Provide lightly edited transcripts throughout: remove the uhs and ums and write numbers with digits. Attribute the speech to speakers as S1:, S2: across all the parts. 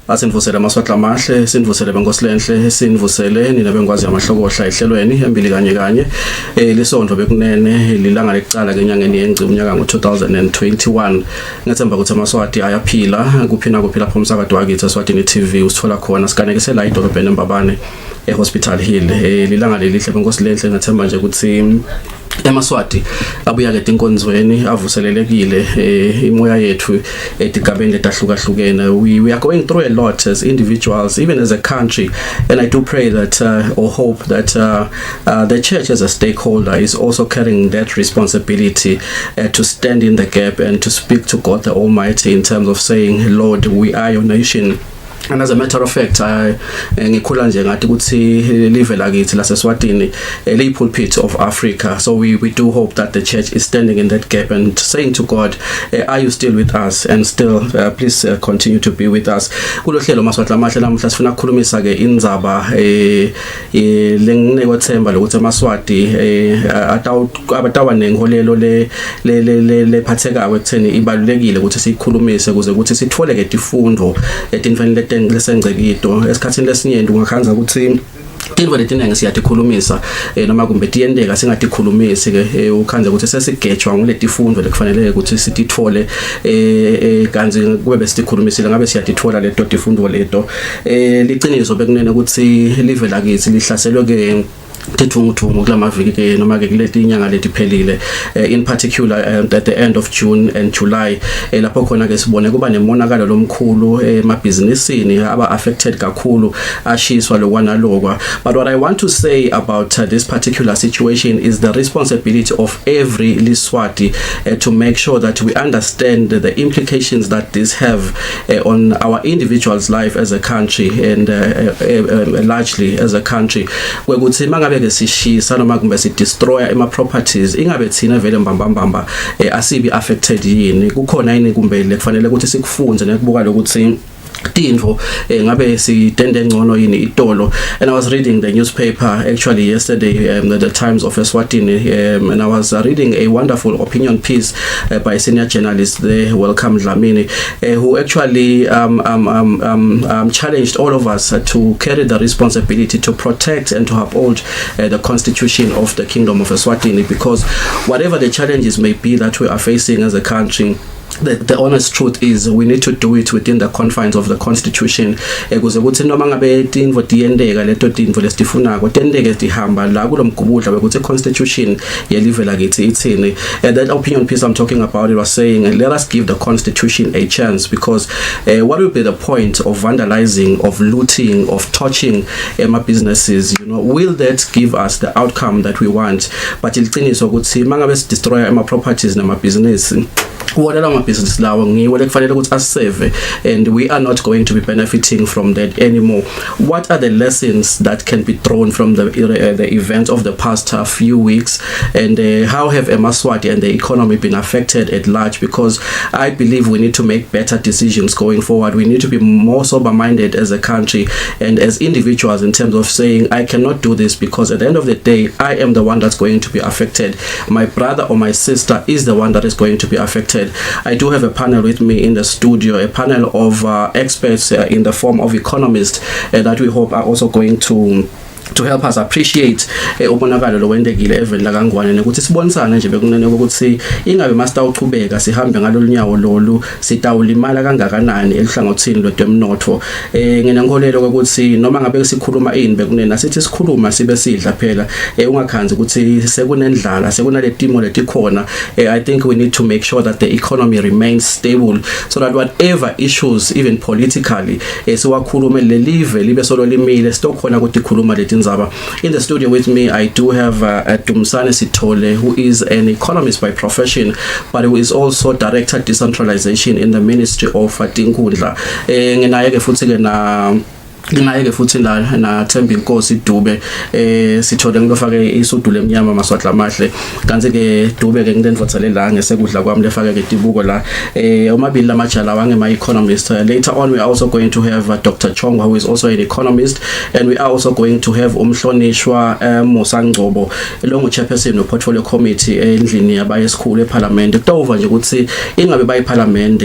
S1: asinivusele amaswahla amahle sinivusele benkosilenhle sinivusele nina bengwazi amahlokohla ehlelweni Embili kanye lisondlo bekunene lilanga lecala kenyangeni yengci unyaka ngo2021 ngethemba ukuthi amaswati ayaphila kuphina lapho umsakazo wakithi Eswatini TV usithola khona sikanekise la idolobheni eMbabane eHospital Hill lilanga lelihle benkosilenhle ngathemba nje ukuthi emaswati abuya ke inkonzweni avuselelekile imoya yethu edigabeni letahlukahlukene we are going through a lot as individuals, even as a country, and I do pray that or hope that the church as a stakeholder is also carrying that responsibility to stand in the gap and to speak to God the Almighty in terms of saying, Lord, we are your nation. And as a matter of fact, ngikhula nje ngathi ukuthi live lakithi laseSwatini le pulpit of Africa. So we do hope that the church is standing in that gap and saying to God, are you still with us? And still please continue to be with us. Kulo hlelo maswahla amahle namhla sifuna ukukhulumisa ke indzaba lenginekethemba lokuthi amaswati abatawa nengiholelo le phathekayo ekutheni ibalulekile ukuthi sikhulumise ukuze ukuthi sithole ke ifundo etinfanele lesengcekito esikhathini lesinyenti ungakhanza ukuthi tinvo letiningi siyatikhulumisa noma kumbe tiyendeka singatikhulumisi ke ukhanza ukuthi sesigejwa ngoletifundo lekufanele ukuthi sitithole kanzi kube besitikhulumisile ngabe siyatithola leto tifundo leto liciniso bekunene ukuthi live lakithi lihlaselwe ke tethungu kulamaviki ke noma ke kuleti inyanga letiphelile in particular at the end of June and July lapho khona ke sibone kuba nemonakalo lomkhulu emabhizinisini aba affected kakhulu ashiswa lokwanalokwa. But what I want to say about this particular situation is the responsibility of every Liswati to make sure that we understand the implications that this have on our individual's life as a country and largely as a country kwekuthi mangabe ke sishisa noma kumbe si destroy ama properties ingabe thina vele mbambamba asibi affected yini kukhona yini kumbe lekufanele ukuthi sikufunze nekubuka lokuthi tinvo ngabe sitende ngcono yini itolo. And I was reading the newspaper actually yesterday, the Times of Eswatini, and I was reading a wonderful opinion piece by a senior journalist there, Welcome Dlamini, who actually challenged all of us to carry the responsibility to protect and to uphold the constitution of the Kingdom of Eswatini, because whatever the challenges may be that we are facing as a country, the honest truth is we need to do it within the confines of the constitution ukuze ukuthi noma ngabe tinvo tiyendeka leto tinvo lesifunako tendeke tihamba la kulomgubudla ukuthi constitution yelive lakithi ithini. And that opinion piece I'm talking about, it was saying let us give the constitution a chance, because what will be the point of vandalizing, of looting, of touching my businesses? Will that give us the outcome that we want? But iliqiniso ukuthi mangabe destroy my properties nama business whatever my business lawo ngiwo lekufanele ukuthi asave, and we are not going to be benefiting from that anymore. What are the lessons that can be drawn from the events of the past few weeks, and how have Emaswati and the economy been affected at large? Because I believe we need to make better decisions going forward. We need to be more sober-minded as a country and as individuals in terms of saying I cannot do this, because at the end of the day I am the one that's going to be affected. My brother or my sister is the one that is going to be affected. I do have a panel with me in the studio, a panel of experts in the form of economists that we hope are also going to help us appreciate ubonakalo lowendekile even la kangwane nokuthi sibonisane nje bekunene ukuthi ingabe master uqhubeka sihambe ngalolunyawo lolu sitawulimala kangakanani elihlangothini lwemnotho. Ngena ngikholelo ukuthi noma ngabe sikhuluma ini bekunene asithi sikhuluma sibe sidla phela ungakhanzi ukuthi sekunendlala sekunaletimo letikhona. I think we need to make sure that the economy remains stable so that whatever issues even politically siwakhulume lelive libe solo limile sitokhona ukuthi khuluma leti. In the studio with me I do have Dumsane Sithole, who is an economist by profession but who is also director decentralization in the Ministry of Tinkundla. Ngenaye ke futhi ke na ngingayeke futhi la nathemba inkosi Dube sithole ngilofake isudu lemnyama maswahla amahle kanti ke Dube ke ngilendvotsele la ngesekudla kwami lefake ke tibuko la omabili lamajala wange my economist. Later on we are also going to have Dr. Chongwa, who is also an economist, and we are also going to have Umhlonishwa Mosangcobo along chairperson of portfolio committee endlini yabaye esikhulu eParliament. Kutova nje ukuthi ingabe bayi Parliament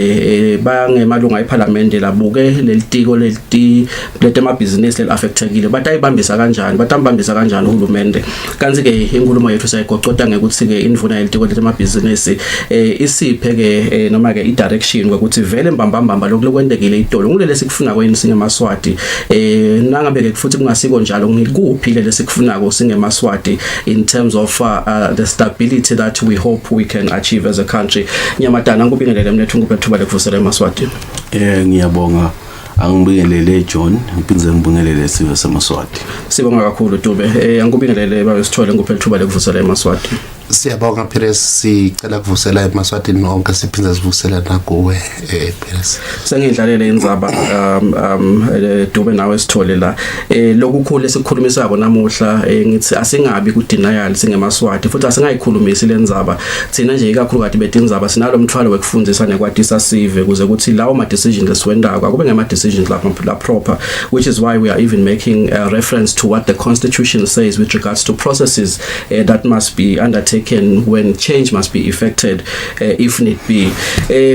S1: bangemalunga eParliament labuke lelitiko emabhizinisi leli-affectekile batayibambisa kanjani uhulumende. Kanti ke inkulumo yethu sayigocota ngekuthi ke indvuna yelitiko lemabhizinisi isiphe ke noma ke i-direction ukuthi vele mbambamba lokwendekile itolo ngulele sikufuna kweni singemaswati nangabe ke futhi kungasiko njalo ngikuphi lele sikufunako singemaswati in terms of the stability that we hope we can achieve as a country. Nyamatana ngikubingelele mnethu ngubethuba lekuvusela emaswati.
S2: Ngiyabonga. Angibingelele John, ngiphinze ngibingelele siwe semaswati.
S1: Sibonga kakhulu Dube. Angikubingelele bawesithole nguphela thuba lekuvusela emaswati.
S3: Siyabonga Pires, sicela kuvusela emaswati nonke siphinde sivusela nakuwe Pires.
S1: Sengidlalele indzaba Dube nawe sithole la lokukhulu esikhulumisako namuhla ngithi asingabi ku denial singemaswati futhi asingayikhulumisi lendzaba thina nje ikakhulu kade betindzaba sinalo mthwalo wekufundisa nekwatisa sive kuze ukuthi lawo ma decisions esiwendako akube ngema decisions la proper, which is why we are even making a reference to what the constitution says with regards to processes that must be undertaken when change must be effected if need be.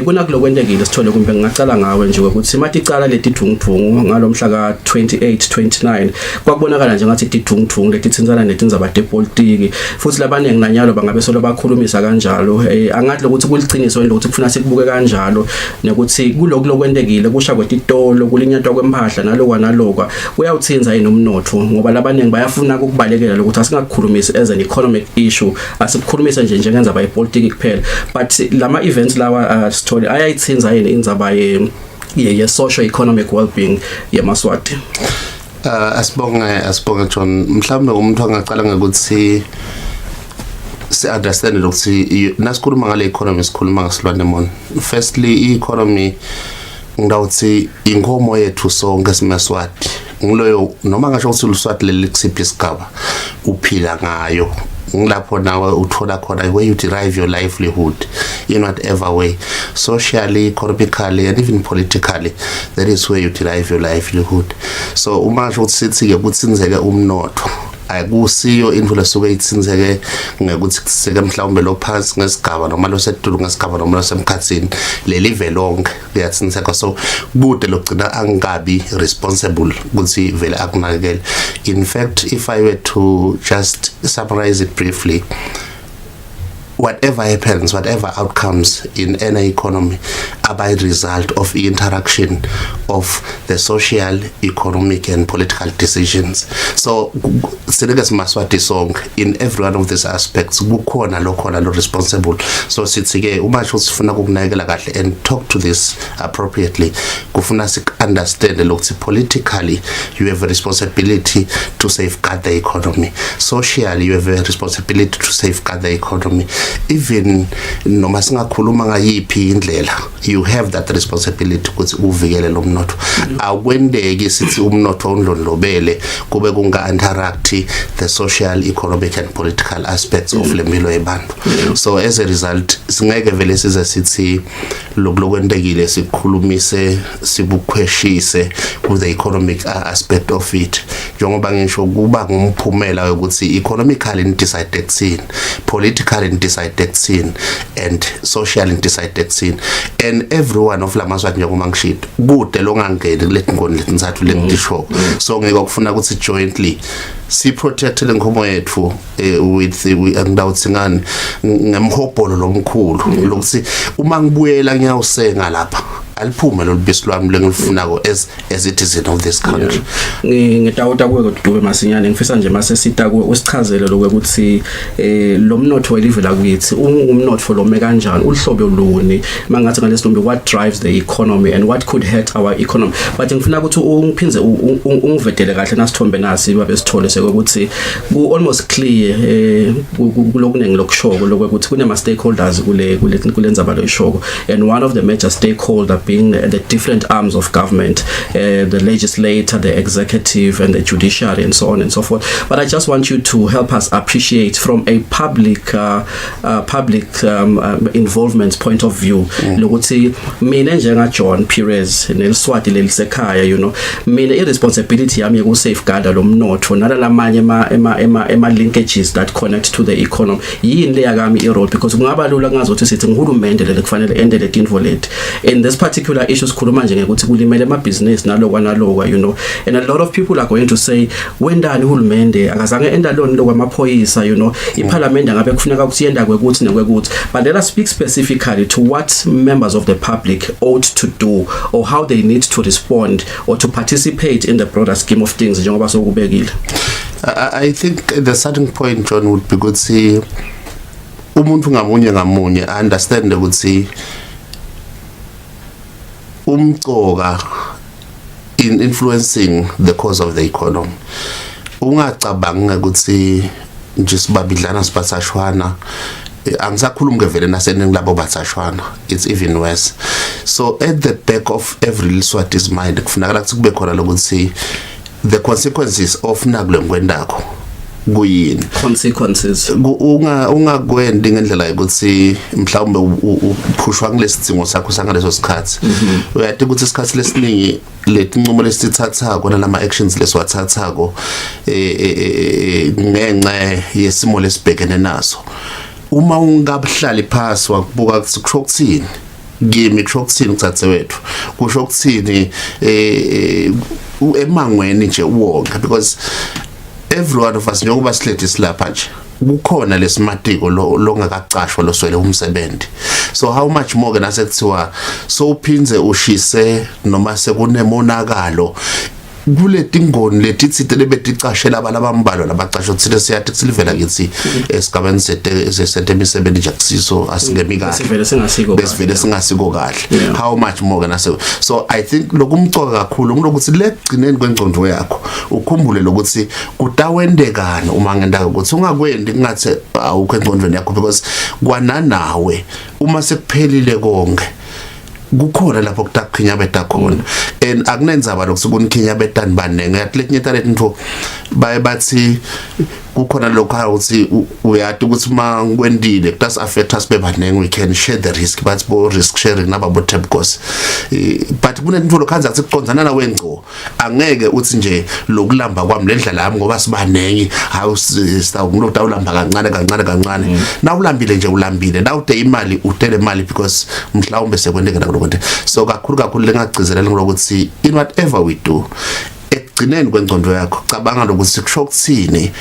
S1: Kuna kulokwendekile sithole kumbe ngicala ngawe nje ukuthi maticala leti thungthungu ngalomhla ka 28 29 kwakubonakala nje ngathi tithungthungu leti tsinzana netindzaba tepolitiki futhi labaningi nanyalo bangabe solo bakhulumisa kanjalo angathi lokuthi kuliciniso lokuthi kufuna sikubuke kanjalo nokuthi kulokwendekile kusha kwetitolo kulinyatwa kwempahla nalokwa kuyawuthinza inomnotho ngoba labaningi bayafuna ukubalekela lokuthi asingakukhulumisi as an economic issue asikhulumisa nje njengendzaba yepolitiki kuphela, but lama events lawa story ayayithinza yini indzaba ye social economic well-being yemaswati.
S3: Asibonga John, mhlawumbe umuntu angaqala ngokuthi understand ukuthi nasikhuluma ngale economy sikhuluma ngasilwane mona. Firstly, i-economy ngawuthi inkomo yethu sonke simaswati ngiloyo noma ngasho ukuthi uluswati leli kusiphi isigaba uphila ngayo ngilapho nawe uthola khona where you derive your livelihood in whatever way, socially, economically and even politically. That is where you derive your livelihood. So uma ngasho ukuthi sithi ke kutsinzeke umnotho akusiyo indlela soke itsinzeke ngekuthi kuseke mhlawumbe lo phansi ngesigaba noma lo setulu ngesigaba noma lo semkhatsini leli velonke liyatsinzeka. So kude lokugcina angabi responsible ukuthi vele akunakekele. In fact, if I were to just summarize it briefly, whatever happens, whatever outcomes in any economy are by result of the interaction of the social, economic and political decisions. So Senegal's Maswati song in every one of these aspects kukhona lo responsible. So sitsike uma sifuna ukunakekela kahle and talk to this appropriately, kufuna sik understand ukuthi politically you have a responsibility to safeguard the economy, socially you have a responsibility to safeguard the economy. Even noma singakhuluma ngayiphi indlela, you have that responsibility ukuthi uvikele lo mnotho. Akwendeki sithi umnotho undlondlobele kube kunga interact the social, economic and political aspects of lempilo yebantu. So as a result singeke vele size sithi lokwendekile sikhulumise sibukhweshise with the economic aspect of it, njengoba ngisho kuba ngumphumela ukuthi economically decide scene, politically decide scene and social decide scene, and everyone of lamaswati njengoba ngishito kude longangeni leti ngoni letinzathu lengisho. So ngeke kufuna ukuthi jointly si protect lenkomo yethu with ngidawuthi ngani ngemhobholo lomkhulu lokuthi uma ngibuyela ngiyawusenga lapha aliphume lolubisi lwami lengifunako as a citizen of this country.
S1: Ngidawuta kuwe kodwa masinyane ngifisa nje mase sita kuwe usichazele lokuthi lo mnotho welive la kuyithi umnotho lo me kanjani uhlobo luni mangathi ngalesinombe what drives the economy and what could hurt our economy. But ngifuna ukuthi ungiphinze ungivedele kahle nasithombe nasi babe sithole sekuthi ku almost clear kulokunengi lokushoko lokuthi kunema stakeholders kule ndzaba lo ishoko, and one of the major stakeholder being the different arms of government, the legislator, the executive, and the judiciary, and so on and so forth. But I just want you to help us appreciate from a public involvement point of view. Lokuthi mina njenga John Perez neliswati lelisekhaya, you know, mina irresponsibility yami yoku safeguard lo mnotho nalalamanye ema linkages that connect to the economy yini le yakami irole, because kungaba lula ngazothi sithi ngihulumende le kufanele endele tinvo leti. In this particular issue sikhuluma nje ngekuthi kulimele ama business nalokwa, you know, and a lot of people are going to say wendani uhulumende akazange enda lona lokwamaphoyisa, you know, iparliament angabe kufuneka ukuthi yenda kwekuthi nekwekuthi. But let us speak specifically to what members of the public ought to do, or how they need to respond or to participate in the broader scheme of things njengoba sokubekile.
S3: I think at the starting point, John, would be good to see umuntu ngamunye understand ukuthi umcoka in influencing the cause of the economy. Ungacabanga ukuthi nje sibabidlana sibathashwana, angisakhulumi ngevele naseningi labo bathashwana, it's even worse. So at the back of every Liswati's mind kufuneka ukuthi kube khona lokuthi the consequences of nakulo ngendakho kuyini,
S1: consequences
S3: ungakwendi ngendlela yokuthi mhlawumbe uphushwa kulesidingo sakho sangaleso sikhathi. Uyathi ukuthi isikhathi lesiningi letinqumo lesithatha kona lama actions leswathathako ngenxa yesimo lesibhekene naso, uma ungabuhlali phasi wakubuka kusho ukuthini kimi, kusho ukuthini ukuthathe wethu, kusho ukuthini emangweni nje wonke, because every one of us njengoba sihleti silapha nje kukhona lesimatiko longakacashwa loswele umsebenzi. So how much more ke nasekuthiwa so uphinze ushise noma sekunemonakalo kule tingoni letitsite lebeticashela abalabambalo labacashwa thina siyathi silivela kithi esigabeni setemisebenzi nje akusiso asingemi kahle besivele singasiko kahle. How much more kana so I think lokumcoka kakhulu ngokuthi legcineni kwengcondo yakho ukhumbule lokuthi kutawendekana uma ngenda ukuthi ungakwendi kungathi awukho engcondweni yakho, because kwananawe uma sekuphelile konke kukhona lapho kutakhinya beta khona, and akunenzaba lokusukunikinya betani banenge yathi lenyeta lethu baye bathi kukhona lokho ukuthi uyathi ukuthi mangikwendile kutas affect us bebanenge, we can share the risk, but bo risk sharing nababo tap course. But kunento lokhanza ukuthi kuqonzana nawe ngco angeke uthi nje lokulamba kwami lendlela yami ngoba sibanenge hawu sitawungulota ulamba kancane na ulambile nje ulambile na ude imali utele imali because mhlawumbe sekwendeke nakuloko. So kakhulu lengagcizelela ngokuthi in whatever we do ekugcineni kwengcondo yakho cabanga lokuthi kusho ukuthini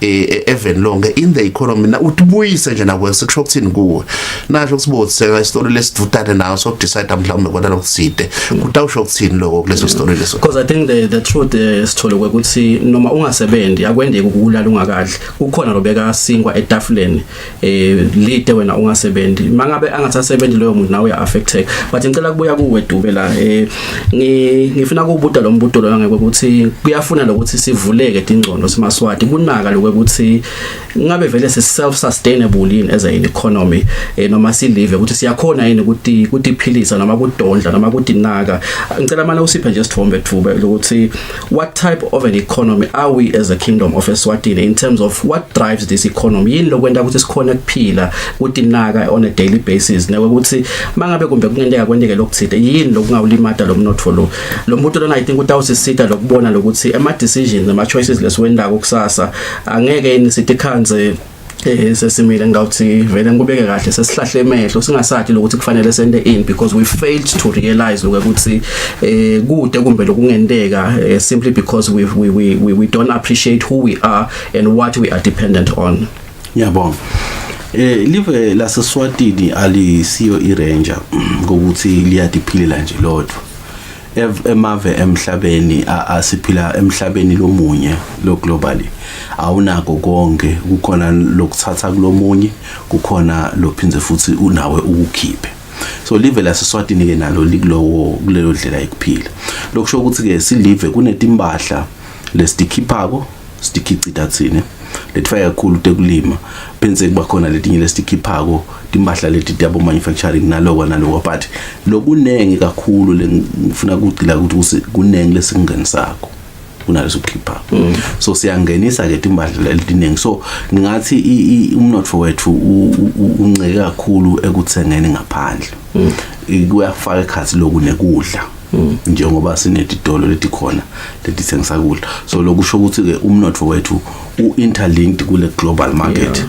S3: even lonke in the economy na utibuyise nje nakwe kusho ukuthini kuwe nasho kusibothenga istory lesivutane nawo so decide mhlawumbe kodwa lokuside kutawusho ukuthini lokho kuleso story leso.
S1: Because I think the truth sithole ukuthi noma ungasebenzi akwendeke ukulala ungakadli kukhona lobeka singwa etafuleni lide wena ungasebenzi mangabe angathasebenzi loyo muntu nawe uya-affected. But ngicela kubuya kuwe Dube la ngifuna ukubuta lo mbuto lo ngeke ukuthi kuyafuna lokuthi sivuleke ingcondo simaswati kunaka lokuthi ngabe vele self sustainable in as an economy noma silive ukuthi siyakhona yini ukuthi iphilisa noma kudondla noma kudinaka. Ngicela manje usiphe nje isithombe Dube lokuthi what type of an economy are we as a kingdom of Eswatini in terms of what drives this economy, yini lokwenda ukuthi sikhona kuphila kudinaka on a daily basis ukuthi mangabe kumbe kungendeka kwendeke lokuthide yini lokungawulimata lo mnotho lo muntu lona I think utawusisita lokubona lokuthi ama decisions ama choices lesiwenda kusasa angeke yini sithi khanze sesimile ngawuthi vele ngubeke kahle sesihlahle emehlo singasathi lokuthi kufanele sende in because we failed to realize ukuthi kude kumbe lokungendeka simply because we don't appreciate who we are and what we are dependent on.
S2: Yabona live la Eswatini alisiyo irange ngokuthi liyadiphilela nje lodwa emave emhlabeni asiphila emhlabeni lomunye lo globally awunako konke kukhona lokuthatha kulomunye kukhona lophinze futhi unawe ukukhiphe. So live la Eswatini ke nalo likulowo kulelo dlela ekuphila lokusho ukuthi ke silive kunetimbahla lesitikhipako stikhicita thina letfaya kakhulu tekulima bese kuba khona letinye lesitikhipako timbahla leti tabo manufacturing naloko but lokunengi kakhulu lengifuna ukucila ukuthi kunengi lesingenisako kunaleso khipha so siyangenisa ke timbahla letiningi so ngingathi umnotfo wethu unceke kakhulu ekuthengeni ngaphandle kuyafaka ekhathi lokunekudla njengoba sinetitolo letikhona letithengisa kudla so lokusho ukuthi ke umnotfo wethu interlinked kule global market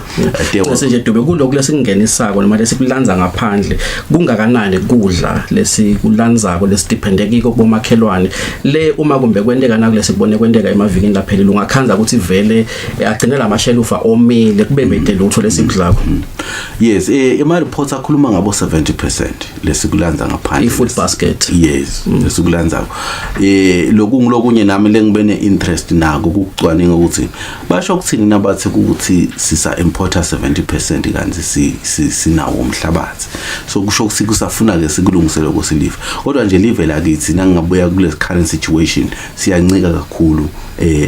S1: bese nje dube kuloko lesingenisako noma lesikulanza ngaphandle kungakanani kudla lesikulanzako lesidependekiko kubomakhelwane le uma kumbe kwenteka nakulesibone kwenteka emavikini laphelile ungakhanza ukuthi vele agcinela amashelufa omile kube bede lutho lesikudlako
S2: yes ema reports akhuluma ngabo 70% lesikulanza ngaphandle
S1: i-food basket
S2: yes lesikulanza lokunye nami lengibene interest nako ukucwaninga ukuthi basho ukuthini nabathi ukuthi sisa importer 70% kanti sinawo umhlabathi so kusho ukuthi kusafuna ke sikulungisele ukusiliva kodwa nje live lakithi nangabuya kule current situation siyancika kakhulu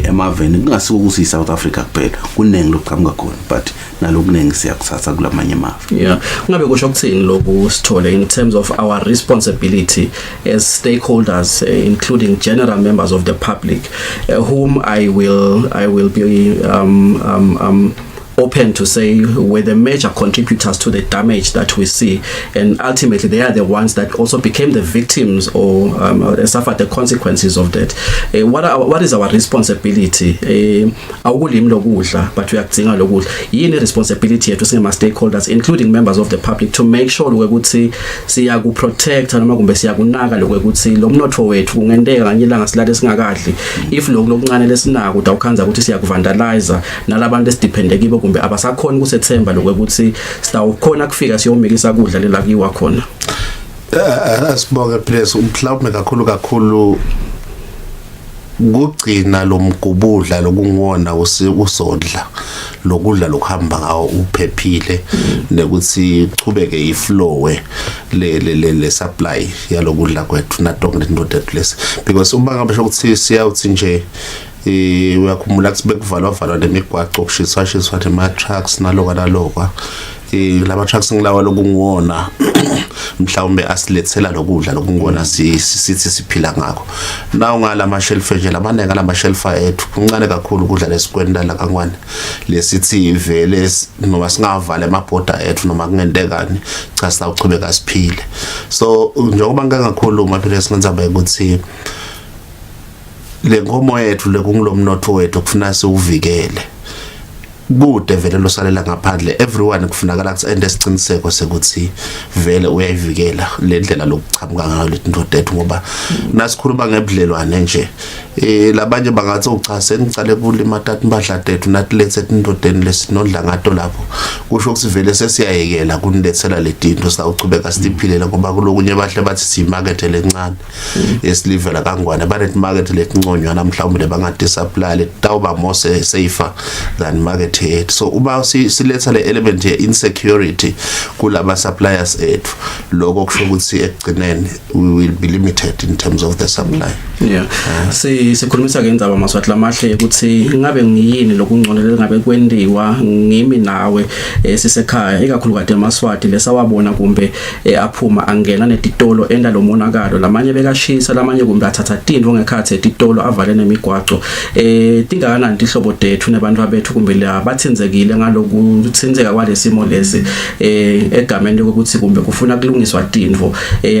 S2: emaveni kungasiko ukuthi South Africa kuphela kunengi lokuqhamuka khona but nalokunengi siyakuthatha kulamanye amave
S1: yeah ngabe kusho ukuthini lokhu sithole in terms of our responsibility as stakeholders including general members of the public whom I will be open to say were the major contributors to the damage that we see, and ultimately they are the ones that also became the victims or suffered the consequences of that. What is our responsibility? Awukulimi lokudla but uyakudinga lokudla yini responsibility yethu singama stakeholders including members of the public to make sure ukuthi siyaku protect noma kumbe siyakunaka lokuthi lo mnotho wethu kungendeka kanye ilanga silale singakadli if lokuncane lesinako utawukhanza ukuthi siyakuvandalize nalabantu esidepende kibo kumbe abasakhona ukusethemba lokuthi sitawukhona kufika siyomikisa kudla lela kiwa khona
S3: asibonge please umhlawumbe kakhulu kugcina lo mgubudla lokungiwona usodla lokudla lokuhamba ngawo uphephile nekuthi uchubeke iflow le supply yalokudla kwethu natonke into lesi because uma ngabe ukuthi siyawuthi nje uyakhumula kusibekuvalwa nemigwaqo kushiswa tema trucks naloko lama trucks ngilawa lokungiwona mhlawumbe asilethela lokudla lokungona sithi siphila ngakho nawo ngala ma shelf nje lamanenga lama shelf ethu kuncane kakhulu ukudla lesikwenda la kangwane lesithi vele noma singavala amabhoda ethu noma kungendekani cha sawuchubeka siphile so njengoba ngakakhuluma phela singenza ukuthi le ngomo yethu lekungilomnotho wethu kufuna siuvikele kude vele losalela ngaphandle everyone kufunakala ukuthi ende siciniseko sekuthi vele uyayivikela le ndlela lokuchamuka ngayo letinto tethu ngoba nasikhuluma ngebudlelwane nje labanye bangathi ucha senicale kulima tathu imbahla tethu nathi lethe indodeni lesinodla ngato lapho kusho ukuthi vele sesiyayekela kunilethela letinto sawuchubeka siphilela ngoba kulokunye bahle bathi si market lencane esilivela kangwane banet market letinconywana mhlawumbe bangadi supply letawuba more safer than market so uba siletha le element ye insecurity kulaba suppliers ethu lokho kusho ukuthi ekugcineni we will be limited in terms of the supply
S1: yeah sikhulumisa ngendaba maswathi lamahle ukuthi ngabe ngiyini lokungconelela ngabe kwendiwa ngimi nawe sisekhaya ikakhulu kade emaswati lesawabona kumbe aphuma angena netitolo enda lo monakalo lamanye bekashisa lamanye kumbe athatha tinto ngekhathi etitolo avale nemigwaqo tingakanani ihlobo tethu nabantu abethu kumbe la bathenzekile ngaloku uthenzeka kwalesimo lesi egameni ukuthi kumbe kufuna kulungiswa tinvo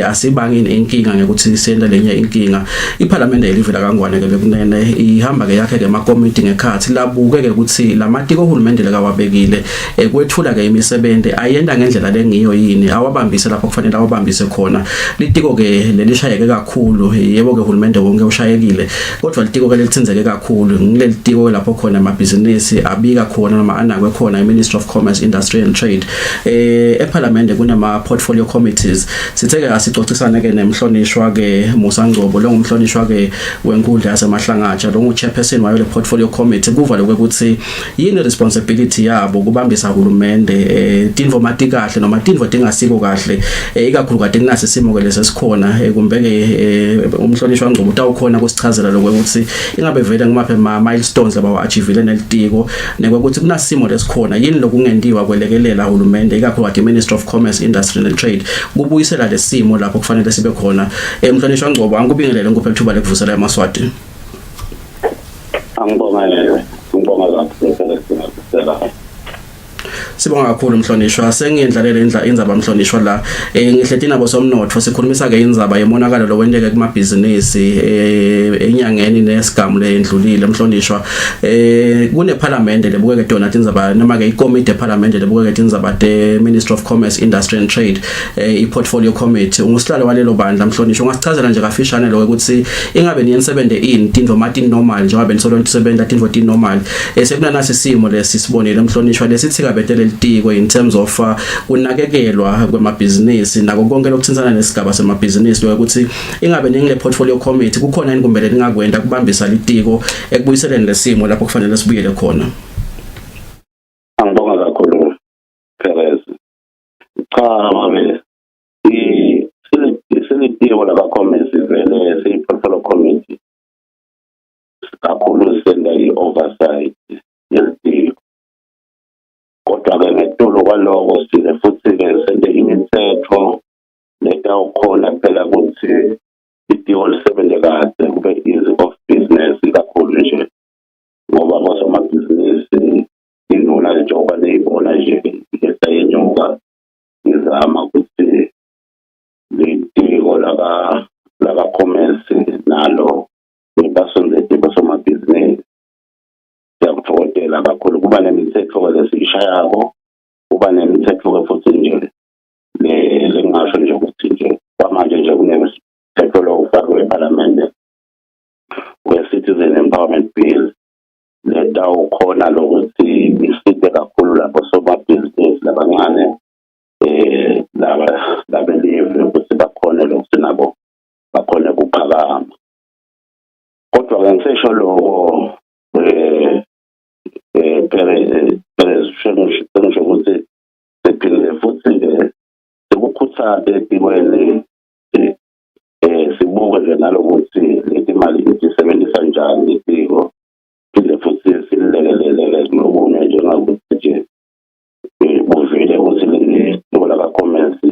S1: asibangini inkinga ngekuthi senda lenye inkinga iParliament elivela kangwane ke bekunene ihamba ke yakhe ke ama committee ngekhathi labuke ke ukuthi lamatiko uhulumende lekawabekile kwethula ke imisebenzi ayenda ngendlela lengiyo yini awabambise lapho kufanele awabambise khona litiko ke lelishayeke kakhulu yebo ke uhulumende wonke ushayekile kodwa litiko ke lelithenzeke kakhulu ngilelitiko lapho khona amabhizinisi abika khona noma anakwe khona iMinistry of Commerce Industry and Trade eParliament kunama portfolio committees sitheke asicocisana ke nemhlonishwa ke Musa Ngcobo lo ngumhlonishwa ke wenkundla yasemahlangatsha lo nguchairperson wayo le portfolio committee kuvale ukuthi yini responsibility yabo kubambisa uhulumende tinvo matikahle noma tinvo dingasiko kahle ikakhulu kade kunase simo ke lesesikhona kumbe ke umhlonishwa Ngcobo utawukhona kusichazela lokuthi ingabe vele ngimaphe ama milestones abawa achievele nelitiko nekwe ukuthi kunasimo lesikhona yini lokungendiwa kwelekelela uhulumende ikakhulu the Ministry of Commerce, Industry and Trade kubuyisela lesimo lapho kufanele sibe khona. Mhlonishwa Ngcobo, angikubingelele ngikuphe ithuba lekuvusela eMaswati.
S4: Ngibonga kakhulu.
S1: Sibonga kakhulu Mhlonishwa, sengiyendlalela indzaba Mhlonishwa la ngihleti nabo somnotho sikhulumisa ke indzaba yemonakalo lo wendeke kumabhizinisi enyangeni nesigamu lendlulile Mhlonishwa. Kune parliament lebukeke dona indzaba noma ke ikomiti parliament lebukeke indzaba the Ministry of Commerce, Industry and Trade i-portfolio committee. Ungusihlalo walelo bandla Mhlonishwa, ungasichazela nje kafishane lo ukuthi ingabe niyensebenze tindvo matini normal njengoba nisolo nisebenta tindvo tin normal sekunanasi simo lesisibonile Mhlonishwa lesithi kabetele litiko in terms of unakekelwa kwemabhizinisi nako konke lokuthintsana nesigaba semabhizinisi ukuthi ingabe ningile portfolio committee kukhona yini kumele ningakwenda kubambisa litiko ekubuyiseleni lesimo lapho kufanele sibuyele khona.
S4: Angibonga kakhulu Perez. Cha mabe silitiko la commerce vele portfolio committee kakhulu senda i-oversight yelitiko. Kodwa ke ngetolo kwaloko sile futhi ke sende imithetho letawukhona phela ukuthi itiko lisebenze kahle kube easy of business kakhulu nje ngoba bosomabhizinisi induna njengoba neyibona nje esayenyuka izama ukuthi litiko laka commerce nalo libasonzete bosomabhizinisi yakuthokozela kakhulu kuba nemithetho lesishayako kuba nemithetho futhi nje lengasho nje ukuthi nje kwamanje nje kunemithetho lo ufakwe eParliament we-Citizen Empowerment Bill letawukhona lokuthi isite kakhulu lapho somabhizinisi labancane labelive ukuthi bakhone lokuthi nabo bakhone kuphakama. Kodwa ke ngisesho lokho ngisho ukuthi siphinde futhi sikukhuthaze etikweni sibuke nje nalokuthi leti mali isebenzisa njani itiko phinde futhi silekelele nokunye njengokuthi nje buvile ukuthi litiko la commerce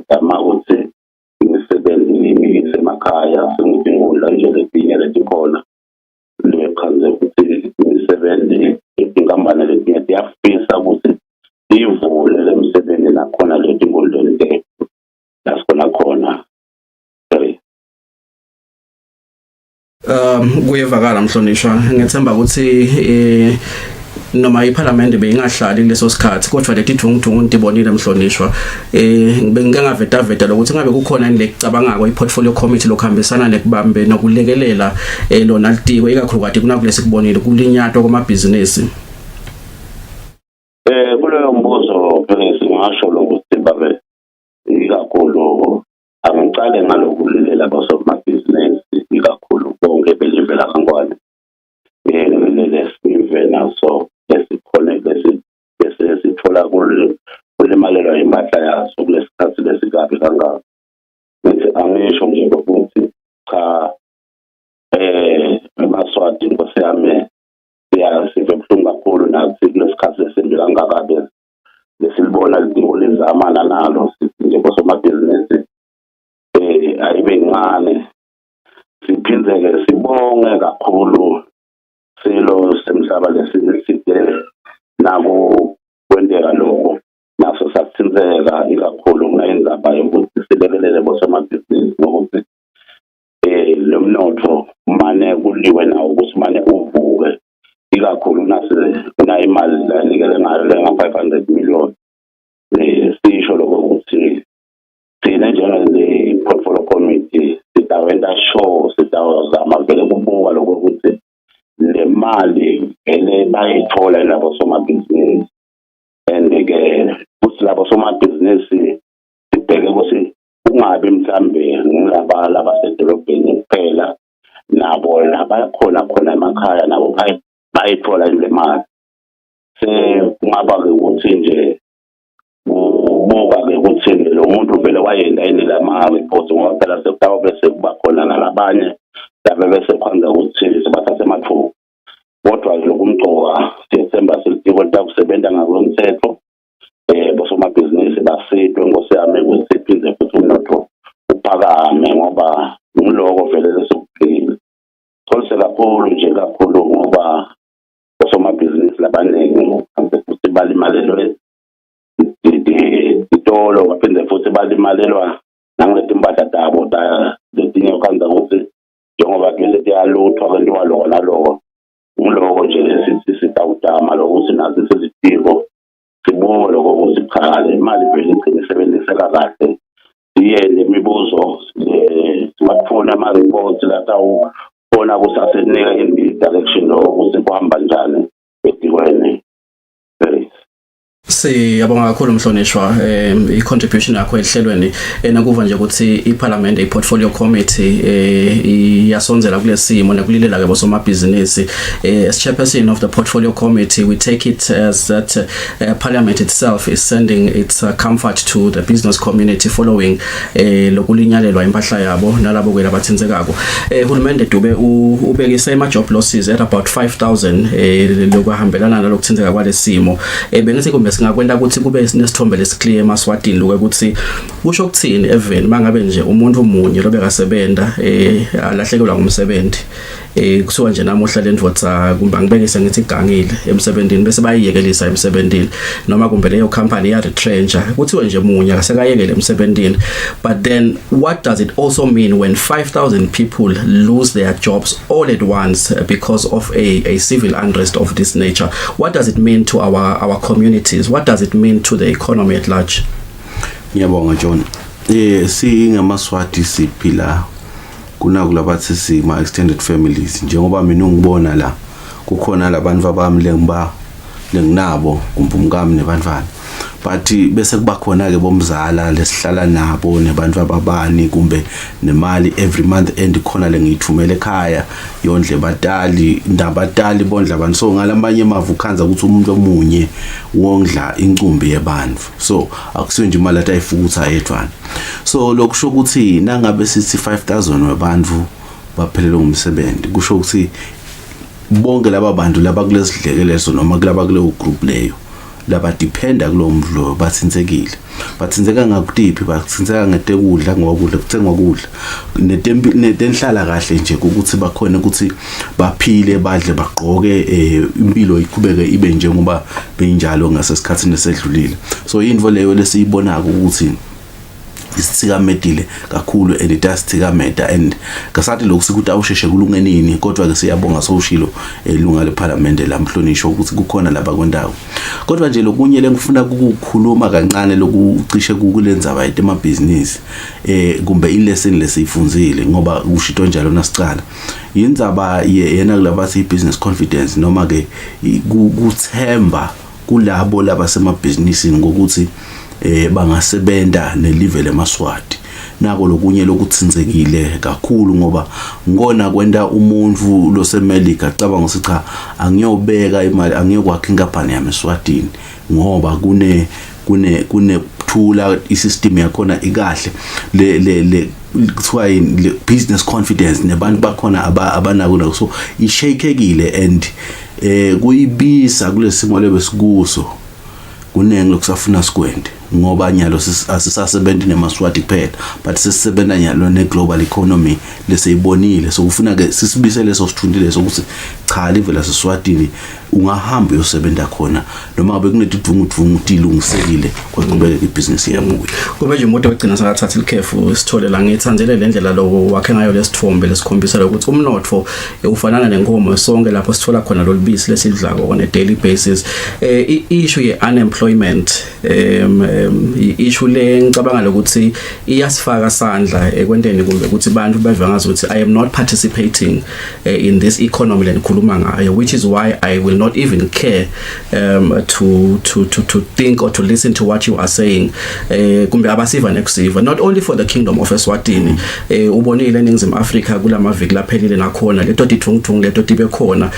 S4: lama ukuthi imisebenzi imikise emakhaya sengidingula nje letinye letikhona lekhanze ukuthi imisebenzi inkampani letinye tiyafisa ukuthi ivule lemisebenzi nakhona letingolonke lasikhona khona.
S1: Kuyevakala Mhlonishwa, ngethemba ukuthi noma iParliament beyingahlali kuleso sikhathi kodwa leti thungthungu ntibonile Mhlonishwa bengingaveta lokuthi ngabe kukhona yini lecabangako iportfolio committee lokuhambisana nekubambe nokulekelela lona litiko ikakhulu kade kunakulesi kubonile kulinyatwa kwamabhizinisi.
S4: Kuleyo mbuzo phela singasho lokuthi babe ikakhulu angicale ngalokulilela bosomabhizinisi ikakhulu bonke belivela kankwane lesivena so lesikhone sithola kulimalelwa impahla yaso kulesikhathi lesikabi kangaka. Ngithi angisho nje ukuthi cha eMaswati Nkosi yami sive buhlungu kakhulu nathi kulesikhathi lesimbi kangaka lesilibona lidingo lezamana nalo nje bosomabhizinisi ayibe incane siphindeke sibonge kakhulu silo semhlaba lesiside nako kwendeka lokho naso sathinzeka ikakhulu kunayindaba yokuthi silekelele bosomabhizinisi ngokuthi lo mnotho mane kuliwe nawo ukuthi mane uvuke ikakhulu nayo imali lanikele ngayo lenga-500 million sisho lokho ukuthi thina njengale-portfolio committee sitawenta sure sitawuzama vele kubuka lokho ukuthi le mali ele bayithola labo somabhizinisi and-ke futhi labo somabhizinisi sibheke ukuthi kungabi mhlambe ngilaba labasedolobheni kuphela nabo labakhona khona emakhaya nabo bayithola le mali kungaba-ke ukuthi nje ubuka-ke ukuthi lo muntu vele wayenda yini lama-reports ngoba phela sekutawo bese kuba khona nalabanye labe bese kwanza ukuthi sibathathe amathuba kodwa lokumgcoka siyethemba silitiko abantu akusebenza ngokomthetho bosomabhizinisi basitwe ngosiyame ukuthi siphinde futhi umnotho uphakame ngoba ngiloko vele lesokugcina kolse kakhulu nje kakhulu ngoba bosomabhizinisi labaningi futhi balimalelwe itolo baphinde futhi balimalelwa nangetimpahla tabo letinye kwanza ukuthi njengoba ke setiyaluthwa kwentiwa loko naloko ngiloko nje lesithi sitawutama lokuthi nazi sezidingo sibuke lokho ukuthi khale imali vele igcine isebenziseka kahle siye nemibuzo smartphone ama-reports latawubona kusasenika direction lokuthi kuhamba njani edikweni.
S1: Siyabonga kakhulu Mhlonishwa i-contribution yakho ehlelweni nakuva nje ukuthi iParliament i-Portfolio Committee iyasonzela kulesimo nakulilela ke bosomabhizinisi as chairperson of the Portfolio Committee. We take it as that Parliament itself is sending its comfort to the business community following lokulinyalelwa impahla yabo nalabo ke labathinzekako. Uhulumende Dube ubekise ama-job losses at about 5,000 lokuhambelana nalokuthinzeka kwalesimo. Bengithi kumbe singakwenda ukuthi kube nesithombe lesiclear eMaswatini lokho ukuthi kusho ukuthini even mangabe nje umuntu omunye lobekasebenta alahlekelwa ngumsebenzi kuthiwa nje namuhla lendvodza kumbe angibekise ngithi igangile emsebenzini bese bayiyekelisa emsebenzini noma kumbe leyo company ya retrencher kuthiwa nje munye akasekayekele emsebenzini. But then what does it also mean when 5,000 people lose their jobs all at once because of a civil unrest of this nature? What does it mean to our communities? What does it mean to the economy at large?
S2: Ngiyabonga John. Singamaswati siphila kunakulabathi sima extended families njengoba mina ngibona la kukhona labantu abami lenginabo kumpumkami nebantwana but bese kuba khona ke bomzala lesihlala nabo nebantu ababani kumbe nemali every month end khona lengithumela ekhaya yondle batali ndabatali bondla abantu so ngalamanye emavu khanza ukuthi umuntu omunye wongdla incumbi yebantu so akusiyo nje imali atayifukutha yedwana so lokusho ukuthi nangabe sithi 5,000 wabantu baphelelwe ngumsebenzi kusho ukuthi bonke laba bantu laba kulesidlekelezo noma kulaba kuleyo group leyo laba dependa kulo mdlo bathinzekile bathinzeka ngakutiphi bathinzeka ngetekudla ngoba kudla kuthengwa kudla netenhlala kahle nje ukuthi bakhona ukuthi baphile badle bagqoke impilo iqhubeke ibe njengoba benjalo ngasesikhathini esedlulile so indvo leyo lesiyibonaka ukuthi isithikamedile kakhulu and it does thikameda and kasathi lokuthi ukuthi awusheshe kulungenini kodwa ke siyabonga soshilo elunga leParliament la Mhlonishwa ukuthi kukhona lapha kwendawo kodwa nje lokunye lengifuna ukukhuluma kancane lokucishe kukulenza bayite emabhizinisi kumbe ilesson lesifunzile ngoba ushito njalo nasicala yindzaba yena kulabathi business confidence noma ke kuthemba kulabo labasemabhizinisini ngokuthi bangasebenta nelive leMaswati nako lokunye lokuthinzekile kakhulu ngoba ngona kwenda umuntu losemelika cabanga ukuthi cha angiyobeka imali angiyokwakha inkampani yameSwatini ngoba kune thula isystem yakhona ikahle le kuthiwa le business confidence nebantu bakhona abanako so ishakekile and kuyibisa kulesimo lebesikuso kunenge lokusafuna sikwende ngoba nyalo asisasebenza neMaswati kuphela but sisisebenza nyalo neglobal economy lesiyibonile so kufuna ke sisibise leso sithundile sokuthi cha live la seSwatini ungahamba uyosebenza khona noma ngabe kunedudvungudvungu utilungisekile kwaqhubeka ibusiness yami
S1: kube nje umuntu ogcina sakathatha ikhefu sithole la ngithandzele lendlela lo wakhe ngayo lesithombe lesikhombisa ukuthi umnotho ufanana nenkomo sonke lapho sithola khona lolibisi lesidlako on a daily basis issue ye unemployment issue le ngicabanga lokuthi iyasifaka sandla ekwenteni kumbe ukuthi abantu beva ngazi ukuthi I am not participating in this economy lenikhuluma ngayo which is why I will not even care to think or to listen to what you are saying kumbe abasiva nekusiva not only for the kingdom of Eswatini ubonile eNingizimu Afrika kulamaviki laphelile nakhona leto dithungthung leto tibe khona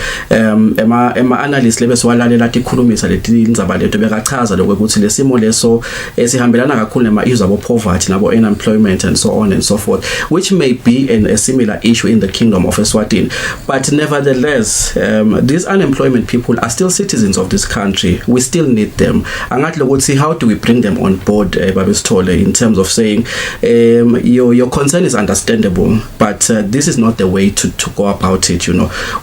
S1: ema analysts lebeswalalela tikhulumisa leti indzaba leto bekachaza lokuthi lesimo leso esihambelana kakhulu nema issues abo poverty nabo unemployment and so on and so forth, which may be a similar issue in the kingdom of Eswatini. But nevertheless, these unemployment people are still citizens of this country. We still need them. Angathi lokuthi how do we bring them on board, Babisithole, in terms of saying your concern is understandable, but this is not the way to go about it.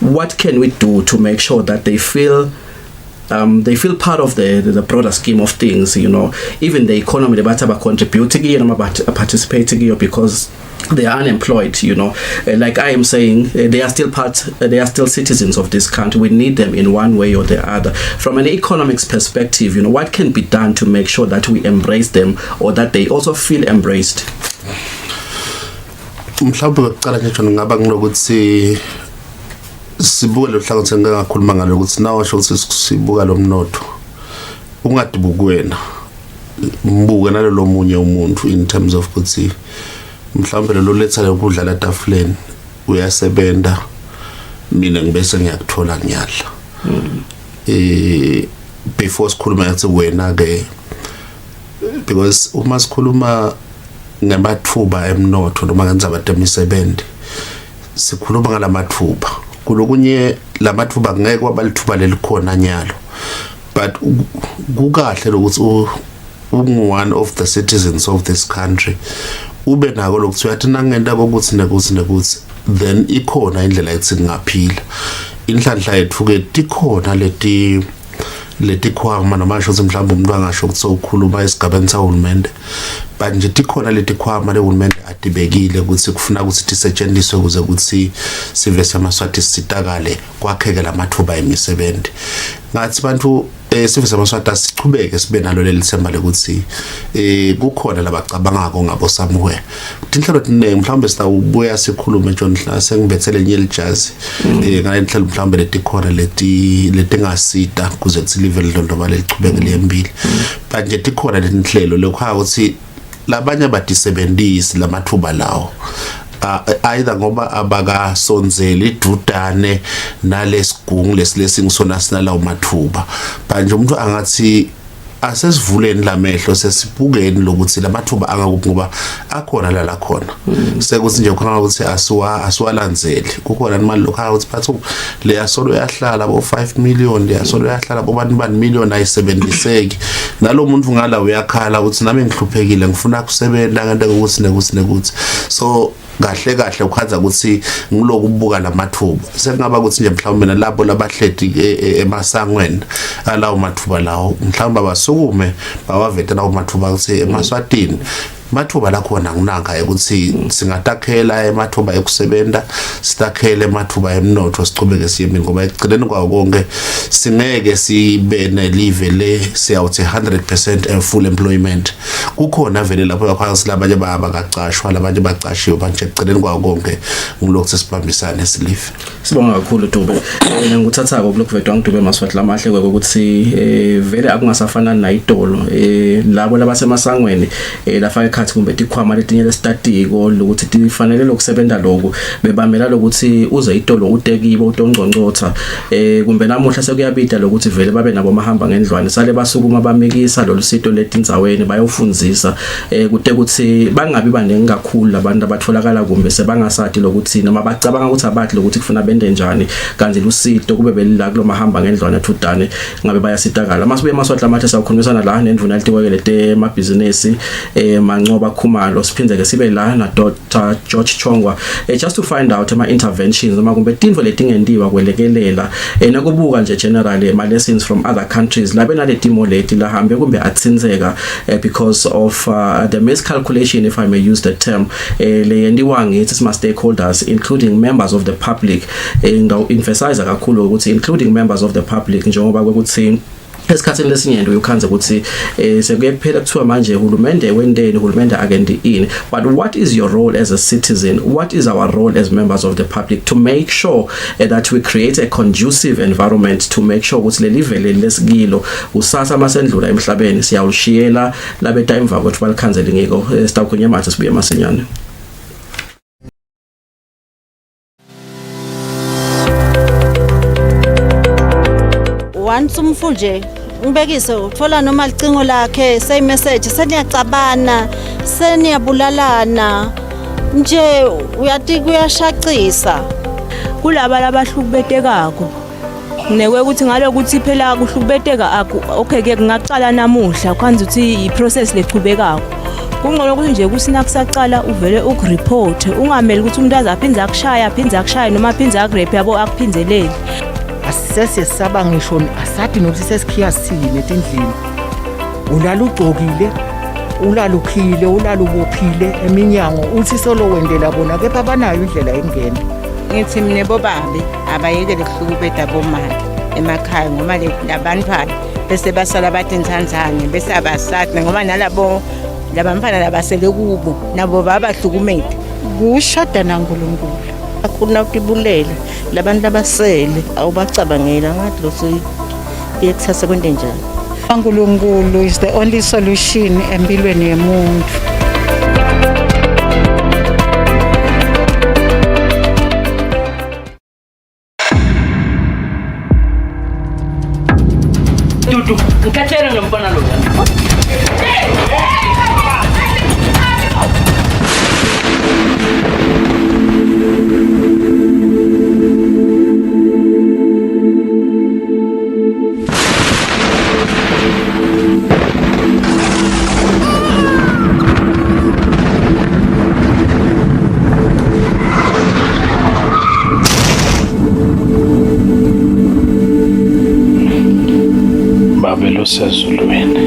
S1: What can we do to make sure that they feel part of the broader scheme of things, even the economy, the better contributing, participating, because they are unemployed, like I am saying, they are still citizens of this country. We need them in one way or the other. From an economics perspective, what can be done to make sure that we embrace them or that they also feel embraced?
S3: Mhlawumbe ukuqala nje ngaba ngilokuthi sibuke lo hlangothi engakakhuluma ngalo ukuthi nawo sho ukuthi sibuka lo mnotho ungadibuka wena mbuke nalo munye umuntu in terms of ukuthi mhlawumbe lo letha lokudla la tafuleni uyasebenta mina ngibese ngiyakuthola ngiyadla before sikhuluma ngathi wena ke because uma sikhuluma ngamathuba emnotho noma ngenza imisebenzi sikhuluma ngalamathuba kulokunye lamathuba ngeke kwabalithuba lelikhona nyalo, but kukahle ukuthi one of the citizens of this country ube nako lokuthi uyathi nangenta kokuthi nekuthi then ikhona indlela ethi ngaphila inhlanhla yethu ke tikhona leti khwama namasho ukuthi mhlawumbe umuntu angasho ukuthi sokhuluma esigabeni sahulumende, but nje tikhona leti khwama lehulumende adibekile ukuthi kufuna ukuthi tisetshenziswe ukuze ukuthi sivese amaswati sitakale kwakheke lamathuba emisebenzi. Ngathi bantu sivese amaswati sichubeke sibe nalo leli themba lokuthi kukhona labacabangako ngabo somewhere. Tinhlelo tiningi mhlawumbe sitawubuya sikhulume nje nhla sengibethele nye lijazi ngalenhlelo mhlawumbe letikhona letingasita kuze kuthi live lidlondlobale lichubeke lembili, but nje tikhona letinhlelo lokho ukuthi labanye abadisebenzisi lamathuba lawo either ngoba abakasonzeli idudane nalesigungu lesisingisona sinalawo mathuba, manje umuntu angathi asesivuleni lamehlo sesibukeni lokuthi lamathuba angakuphi ngoba akhona la khona sekuthi nje khona ukuthi asiwalandzeli kukhona imali lokho ukuthi phathu le yasolo yahlala bo 5 million le yasolo yahlala bo 1 million ayisebenziseki nalo muntu ngala uyakhala ukuthi nami ngihluphekile ngifuna kusebenza kanti ukuthi so kahle ukhaza ukuthi ngiloku ubuka lamathuba sekungaba ukuthi nje mhlawumbe nalabo labahleti emasangweni alawo mathuba lawo mhlawumbe basukume bawavete lawo mathuba ukuthi emaswatini mathuba la khona nginanga ukuthi singatakhela emathuba ekusebenta sitakhele emathuba emnotho sichubeke siyemini ngoba eceleni kwawo konke singeke sibe nelive le siyawuthi 100% full employment. Kukhona vele lapho yaphansi labanye abakacashwa labanye bacashiwe manje eceleni kwawo konke ngilokho sesibambisana esilive.
S1: Sibonga kakhulu Dube. Ngikuthatha kulokho vethu angidube emaswati lamahle ukuthi vele akungasafana nayitolo labo labasemasangweni lafaka kumbe tikhwama letinye lestatiko lokuthi tifanele lokusebenza lokho bebamela lokuthi uze itolo utekibo utoncongcotha kumbe namuhla sekuyabida lokuthi vele babe nabo mahamba ngendlwane sale basukuma bamekisa lolusito letindzaweni bayofundzisa kude ukuthi bangabi baningi kakhulu abantu abatholakala kumbe sebangasathi lokuthi noma bacabanga ukuthi abathi lokuthi kufuna bende njani kanti lusito kube belila kulo mahamba ngendlwane thudane ngabe bayasitakala masibuye emaswati lamathe sakhulumisana la nendvuna litiwekele temabhizinisi Ngoba Khumalo siphinde ke sibe la na Dr. George Chongwa just to find out ama interventions noma kumbe tindvo letingendiwa kwelekelela nakubuka nje generally ma lessons from other countries labe nale timo leti la hambe kumbe atsinzeka because of the miscalculation, if I may use the term, le yendiwa ngithi sima stakeholders including members of the public ngaw emphasize kakhulu ukuthi including members of the public njengoba kwekuthi esikhathini lesinyendo ukhanze ukuthi sekuyephela kuthiwa manje uhulumende wendeni uhulumende akendi ini, but what is your role as a citizen, what is our role as members of the public to make sure that we create a conducive environment to make sure ukuthi leli vele lesikilo usasa masendlula emhlabeni siyawushiyela labeta emva kokuthi balikhanzele ngiko sitawukhonye manje sibuye masinyane.
S5: Once umfuje Ngibekise uthola noma licingo lakhe say message seniyacabana seniyabulalana nje uyathi kuyashaqisa
S6: kulaba labahlukubetekako nekwe ukuthi ngalokuthi phela kuhlukubeteka okay ke ngaqala namuhla kwanza uthi iprocess leqhubekako kungcono ukuthi nje kusina kusaqala uvele ukureport ungameli ukuthi umuntu azaphindza akushaya noma aphindza akurepe yabo akuphinzeleli
S7: asisesesaba ngisho asathi nokuthi sesikhiya sile etindlini ulala ugcokile ulala ukhile ulala ubophile eminyango uthi solo wendela bona kepha abanayo indlela yengena
S8: ngithi mine bobabe abayekele kuhlukubeda bomali emakhaya ngoba labantwana bese basala bathi intsandzane bese abasathi ngoba nalabo labantwana labasele kubo nabo babahlukumele
S7: kushoda naNkulunkulu akuna ukubulele labantu abasele awubacabangela ngathi lo yekuthatha kwente njani uNkulunkulu is the only solution empilweni yemuntu.
S9: Dudu, ngikhathele ngomfana lo.
S10: Babelo sezulwini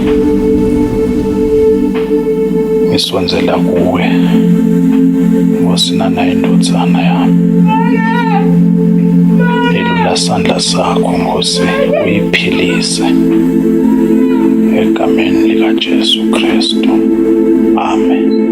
S10: ngisonzela kuwe ngosinana indodzana yami ilula sandla sakho Nkosi uyiphilise egameni lika Jesu Kristu amen.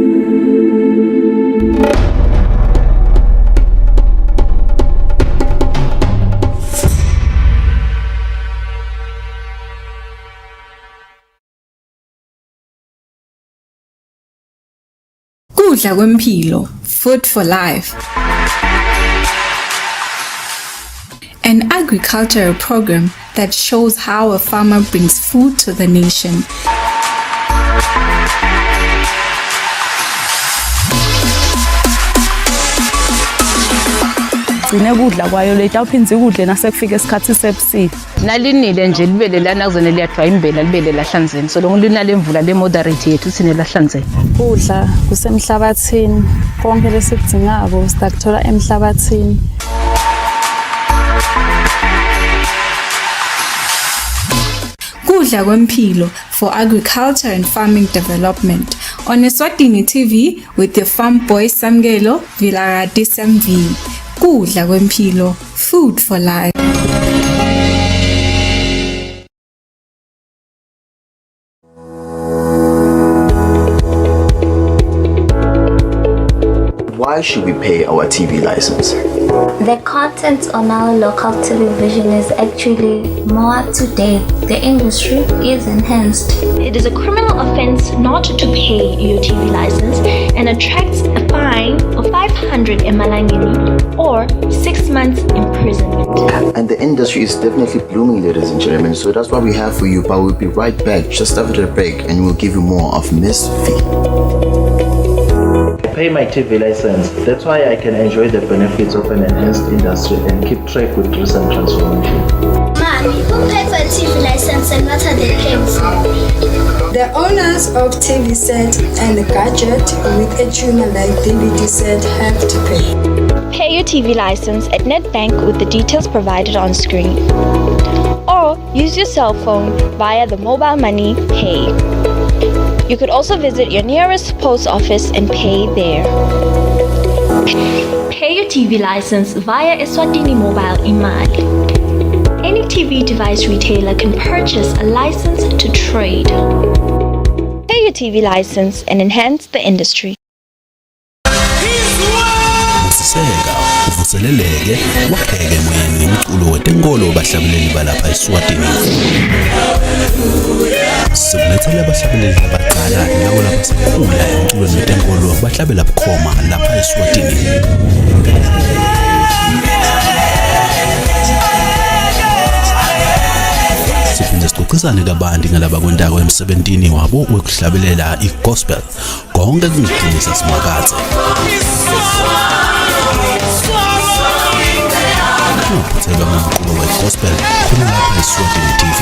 S11: Kudla kwempilo, food for life. An agricultural program that shows how a farmer brings food to the nation.
S6: Gcine kudla kwayo leta uphindze kudle nasekufika isikhathi sebusika.
S8: nalinile nje libele lana kuzona liyadwa imbela libele lahlanzeni so lonke linale mvula le moderate yethu sine lahlanzeni.
S12: Kudla kusemhlabathini konke lesikudingako sitakuthola emhlabathini.
S11: Kudla kwempilo for agriculture and farming development on Eswatini TV with your farm boy Samgelo Vilarati Samvi. Kudla kwempilo, food for life.
S13: Why should we pay our TV license?
S14: The content on our local television is actually more up to date. The industry is enhanced.
S15: It is a criminal offense not to pay your TV license and attracts a fine of 500 emalangeni or 6 months imprisonment.
S13: And the industry is definitely blooming, ladies and gentlemen. So that's what we have for you. But we'll be right back just after the break and we'll give you more of Miss V.
S16: Pay my TV license. That's why I can enjoy the benefits of an enhanced industry and keep track with recent transformation.
S14: Mommy, who pays for a TV license and what are they paying for?
S17: The owners of TV set and the gadget with a tuner like DVD set have to pay.
S15: Pay your TV license at NetBank with the details provided on screen. Or use your cell phone via the mobile money pay. You could also visit your nearest post office and pay there. Pay your TV license via Eswatini Mobile Imali. Any TV device retailer can purchase a license to trade. Pay your TV license and enhance the industry.
S2: Siseka uvuseleleke wakheke moyeni umculo wetenkolo bahlabeleli balapha eSwatini. Sikulethele abahlabeleli abadala nawo lapha sikhula emculweni wetenkolo bahlabela bukhoma lapha eSwatini. Siphinde baxoxisane kabanti ngalaba kwentako emsebentini wabo wekuhlabelela igospel konke kungiqinisa simakathe. Ungaphuthelwa ngomqulo wegospel khona lapha Eswatini TV.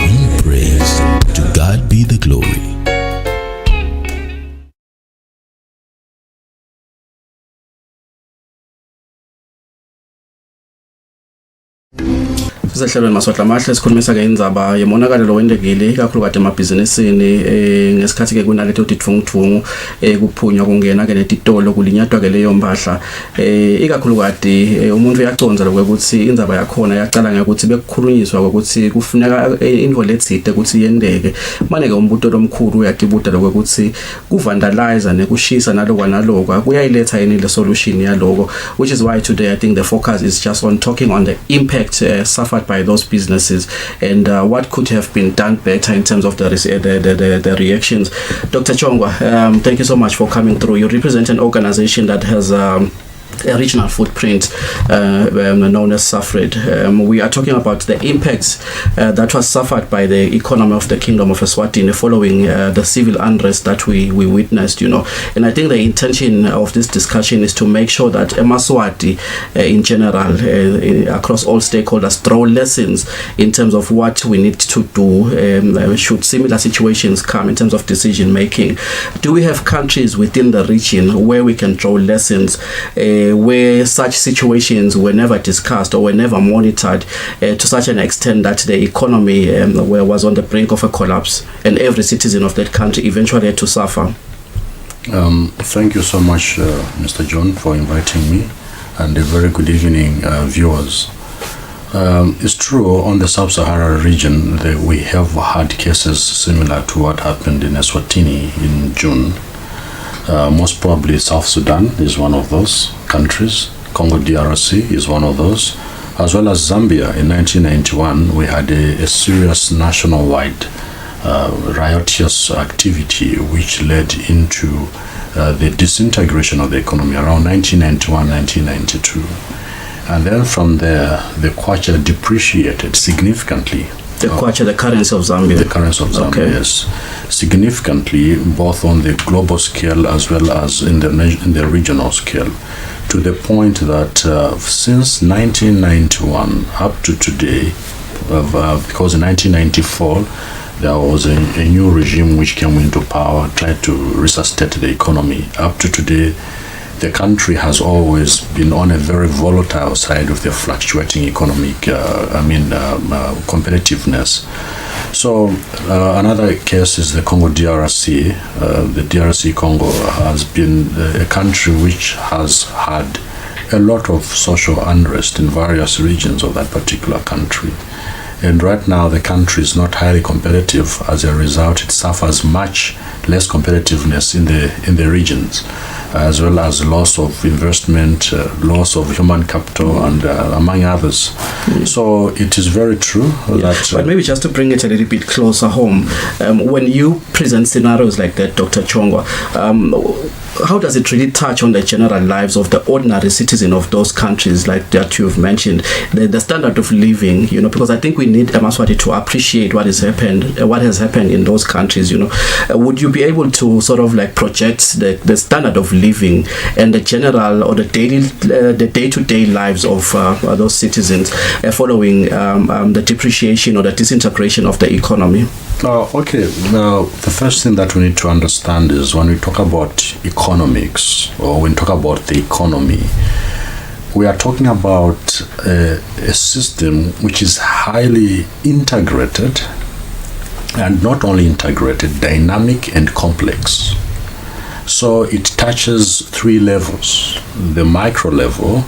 S2: We praise, to God be the glory.
S1: Sisehlelweni maswahla mahle sikhulumisa ke indzaba yemonakalo wendekile kakhulu kade emabhizinisini ngesikhathi ke kunaleto tidvungudvungu kuphunywa kungena ke netitolo kulinyatwa ke leyo mpahla ikakhulu kade umuntu uyaconza lokuthi indzaba yakhona yaqala ngokuthi bekukhulunyiswa ukuthi kufuneka into letside ukuthi yendeke manje ke umbuto lomkhulu uyatibuta lokuthi kuvandalize nekushisa nalokwa nalokwa kuyayiletha yini le solution yaloko, which is why today I think the focus is just on talking on the impact suffered by those businesses and what could have been done better in terms of the reactions. Dr. Chongwa, thank you so much for coming through. You represent an organization that has a regional footprint known as Sufred. We are talking about the impacts that was suffered by the economy of the Kingdom of Eswatini following the civil unrest that we witnessed, and I think the intention of this discussion is to make sure that Emaswati in general, across all stakeholders, draw lessons in terms of what we need to do should similar situations come in terms of decision making. Do we have countries within the region where we can draw lessons where such situations were never discussed or were never monitored to such an extent that the economy was on the brink of a collapse and every citizen of that country eventually had to suffer?
S18: Thank you so much, Mr. John, for inviting me, and a very good evening, viewers. It's true, on the Sub-Sahara region, we have had cases similar to what happened in Eswatini in June. Most probably South Sudan is one of those countries. Congo DRC is one of those, as well as Zambia. In 1991, we had a serious nationwide riotous activity which led into the disintegration of the economy around 1991-1992. And then from there, the kwacha depreciated significantly.
S1: The kwacha, the currency of Zambia.
S18: The currency of Zambia, okay. Yes. Significantly, both on the global scale as well as in the regional scale, to the point that since 1991 up to today, because in 1994, there was a new regime which came into power, tried to resuscitate the economy. Up to today, the country has always been on a very volatile side of the fluctuating economic, competitiveness. So another case is the Congo DRC. The DRC Congo has been a country which has had a lot of social unrest in various regions of that particular country. And right now the country is not highly competitive. As a result, it suffers much less competitiveness in the regions, as well as loss of investment, loss of human capital, and among others. So it is very true that...
S1: But maybe just to bring it a little bit closer home, when you present scenarios like that, Dr. Chongwa, how does it really touch on the general lives of the ordinary citizen of those countries like that you've mentioned, the standard of living, because I think we need Emaswati to appreciate what has happened in those countries, Would you be able to sort of like project the standard of living and the general or the day-to-day lives of those citizens following the depreciation or the disintegration of the economy?
S18: Okay, now the first thing that we need to understand is when we talk about economics or when we talk about the economy, we are talking about a system which is highly integrated, and not only integrated, dynamic and complex. So it touches three levels: the micro level,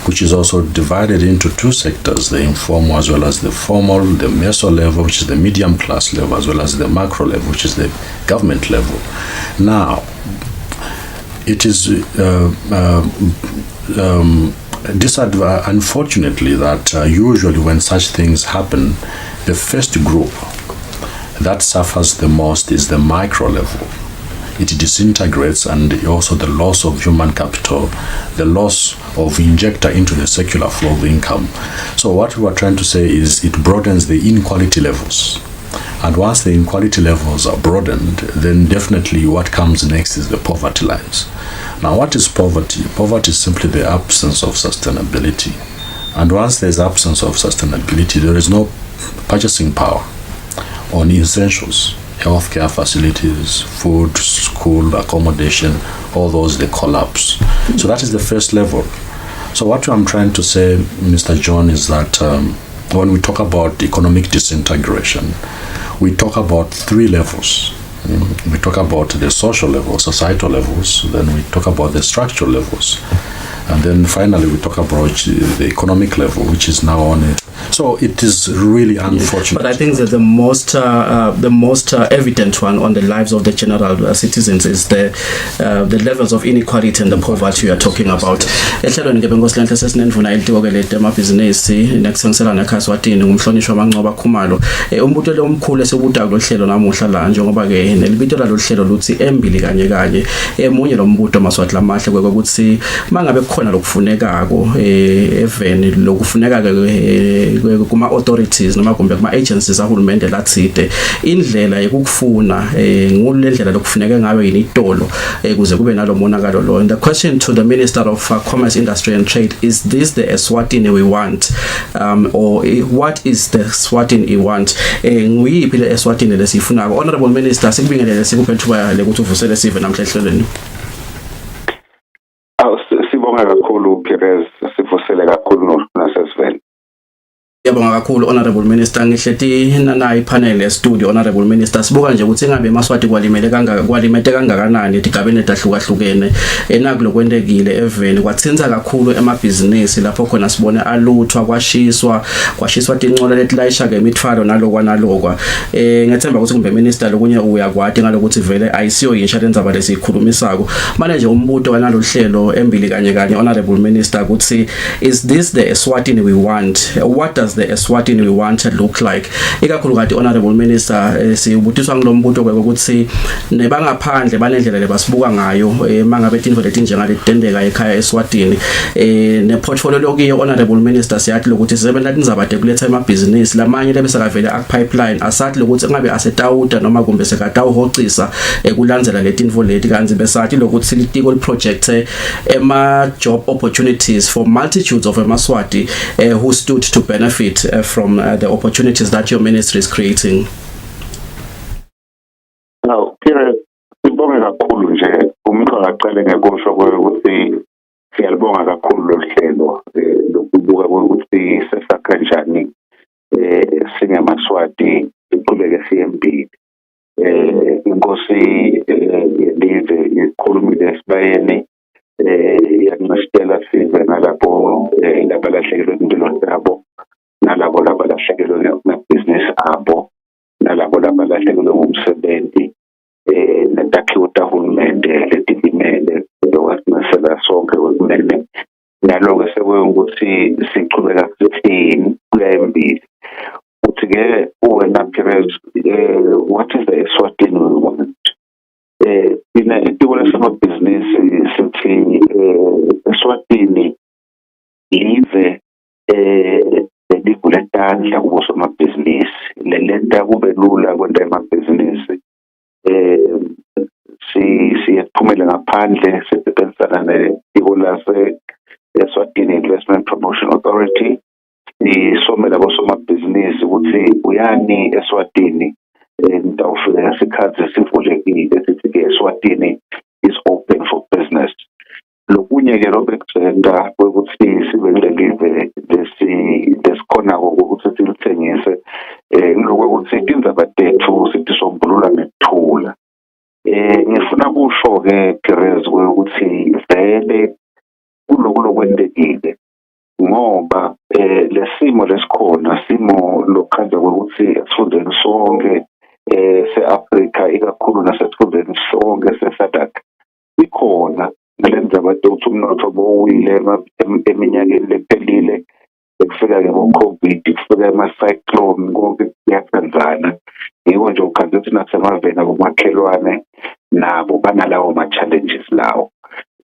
S18: which is also divided into two sectors, the informal as well as the formal, the meso level, which is the medium class level, as well as the macro level, which is the government level. Now, it is unfortunately, that usually when such things happen, the first group that suffers the most is the micro level. It disintegrates, and also the loss of human capital, the loss of injector into the circular flow of income. So what we are trying to say is it broadens the inequality levels. And once the inequality levels are broadened, then definitely what comes next is the poverty lines. Now, what is poverty? Poverty is simply the absence of sustainability. And once there's absence of sustainability, there is no purchasing power on essentials. Healthcare facilities, food, school, accommodation, all those, they collapse. So that is the first level. So what I'm trying to say, Mr. John, is that when we talk about economic disintegration, we talk about three levels. We talk about the social level, societal levels, then we talk about the structural levels, and then finally we talk about the economic level, which is now on it. So it is really unfortunate.
S1: But I think that the most evident one on the lives of the general citizens is the levels of inequality and the poverty you are talking about. Ehlelweni ke benkosilento sesinendvuna elitiwoke lete amabhizinisi nekusengisela nekhaswatini ngumhlonishwa Manqoba Khumalo. Umbuto lo omkhulu esobuta kulohlelo namuhla la njengoba ke nelibito lalo hlelo luthi Embili kanye kanye. Emunye lo mbuto maswathi lamahle kwekuthi mangabe kukhona lokufunekako eveni lokufuneka ke kuma authorities noma kumbe kuma agencies ahulumende lathide indlela yokufuna ngulendlela lokufuneka ngayo yini itolo kuze kube nalo monakalo lo. And the question to the Minister of Commerce, Industry and Trade, is this the Eswatini we want, or what is the Eswatini we want? Nguyiphi le Eswatini lesifuna? Honorable Minister, sikubingelele sikuphe thuba lekuthi uvusele sive namhla ehlelweni.
S4: Sibonga kakhulu Perez, sivusele kakhulu nasesivele.
S1: Yabonga kakhulu Honorable Minister, ngihleti nayi panel studio. Honorable Minister, sibuka nje ukuthi ngabe eMaswati kwalimete kangakanani etigabeni ehlukahlukene enakulo kwendekile eveni kwathinza kakhulu emabhizinisi lapho khona sibone aluthwa kwashiswa tincola letilayisha ke imithwalo nalokwa ngethemba ukuthi kumbe Minister lokunye uyakwati ngalokuthi vele ayisiyo insurance aba lesikhulumisako manje nje umbuto kanalo hlelo Embili kanye Honorable Minister ukuthi, is this the Eswatini we want? What does the Eswatini we want to look like? Ikakhulu kati Honorable Minister, sibutiswa ngilombuto ukuthi nebangaphandle banendlela lebasibuka ngayo mangabe tinto letinjengale tendeka ekhaya eSwatini ne portfolio lokuyo Honorable Minister siyathi lokuthi sisebenza tinzabade kuletha emabhizinisi lamanye lebese kavele pipeline asathi lokuthi ngabe asetawuda noma kumbe sekatawuhocisa kulandzela letinto leti kanzi besathi lokuthi silitiko liproject ema job opportunities for multitudes of eMaswati who stood to benefit from the opportunities that your ministry is creating.
S4: Now, Pierre, sibonga kakhulu nje umuntu akaqale ngekusho ukuthi siyalibonga kakhulu lo hlelo lokubuka ukuthi sesa kanjani singeMaswati iqhubeke siyeMbili. Inkosi yelive ikhulumile esibayeni yanqasitela size nalapho labalahlekelwe impilo zabo, nalabo labalahlekelwe ngamabhizinisi abo, nalabo labalahlekelwe ngumsebenzi netakhiwo tahulumende letilimele lokwasinasela sonke kumele nalo-ke sekuyukuthi sichubeka sithini kuya Embili. Uthi-ke wena Perez, what is the Eswatini we want? Mina itiko lesamabhizinisi sithi Eswatini live livule tandla kubosomabhizinisi lelenta kube lula kwenta emabhizinisi siyephumele ngaphandle sisebenzisana netiko lase Eswatini Investment Promotion Authority isomela bosomabhizinisi ukuthi uyani Eswatini ndawufika ngesikhathi sivulekile sithi Eswatini is open for business. Lokunye ke robekuthenga ukuthi sibelelive lesikhona ukuthi silithengise ngokuthi indzaba tethu sithi sombulula ngekuthula. Ngifuna kusho ke Perez ukuthi vele kulokwendekile ngoba lesimo lesikhona simo lokhanda ukuthi esifundeni sonke se-Africa ikakhulu nasesifundeni sonke se-SADC ikhona lenza abantu ukuthi umnotho bowile eminyakeni lephelile ekufika-ke ngo-COVID kufika ama-cyclone konke kuyakanzana yiko nje ukhaza ukuthi nasemaveni abomakhelwane nabo banalawo ma-challenges lawo.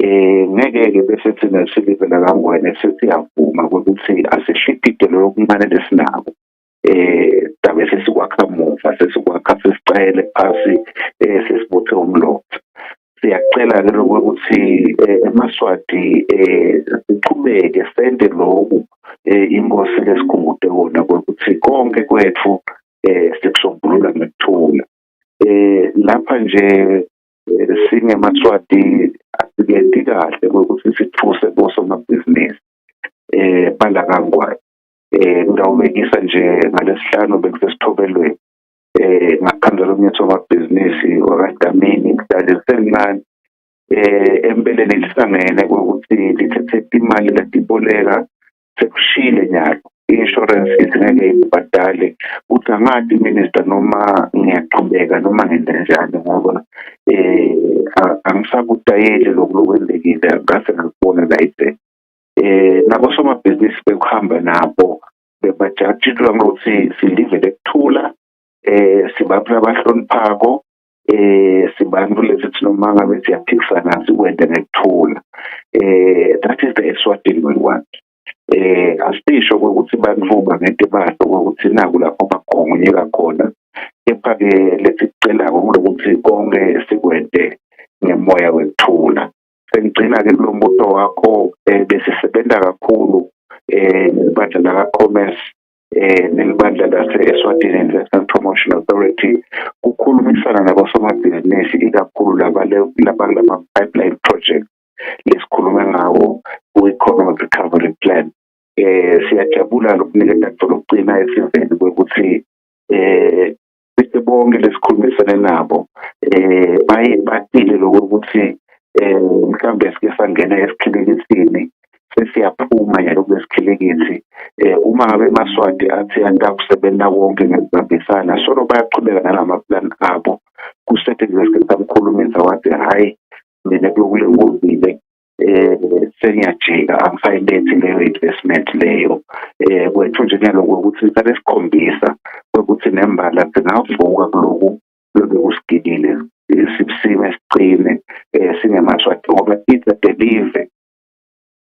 S4: Ngeke-ke bese thina silivela kangwene sesiyavuma ukuthi asishidide loyo kuncane lesinako dabe sesikwakha muva sesikwakha sesicayele phasi sesibuthe umlotha. Siyacela-ke lokuthi eMaswati siqhubeke sente lokhu inkosi lesikhumbude kona ukuthi konke kwethu sikusombulula ngekuthula. Lapha nje singeMaswati asikenti kahle ukuthi sithuse bosomabhizinisi bala kangwane. Ngawubekisa nje ngalesihlanu bekusesithobelweni ngakhandela umnyango wamabhizinisi wakadamini kudala sencane empeleni lisangene ukuthi lithethe imali latiboleka sekushile nyalo i-insurance ngeke ibhadale uthi angathi minister noma ngiyaqhubeka noma ngenza njani ngoba angisakudayeli lokwenzekile ngase ngikubona la ise nabo somabhizinisi bekuhamba nabo bebajatshilwa ngokuthi silivele ekuthula sibantu abahloniphako sibantu lesithi noma ngabe siyaphikisana sikwende ngekuthula. That is the Eswatini we want. Asisho ukuthi banvuka ngento basho ukuthi naku lapho bagongonyeka khona kepha-ke lesicela-ko kulokuthi konke sikwende ngemoya wekuthula. Sengigcina-ke kulo mbuto wakho besisebenza kakhulu nebandla laka-Commerce nelibandla lase-Eswatini Investment Promotion Authority kukhulumisana nabosomabhizinisi ikakhulu lama-pipeline project lesikhulume ngawo ku-Economic Recovery Plan. Siyajabula lokunikeza lokugcina esiveni kwekuthi bese bonke lesikhulumisane nabo baye batile lokuthi mhlambe sike sangena esikhilekisini sesiyaphuma yalo kwesikhilekisi uma ngabe eMaswati athi antakusebenza wonke ngezibambisana solo bayaqhubeka nalamaplan abo kusetshenziswe samkhulumisa wathi hayi mina kule ngobile sengiyajika angisayilethi leyo investment leyo kwethu nje ngaloko ukuthi sithathe sikhombisa ukuthi nembala singavuka kuloku lokusigidile sibusime siqine singeMaswati ngoba it's a delivery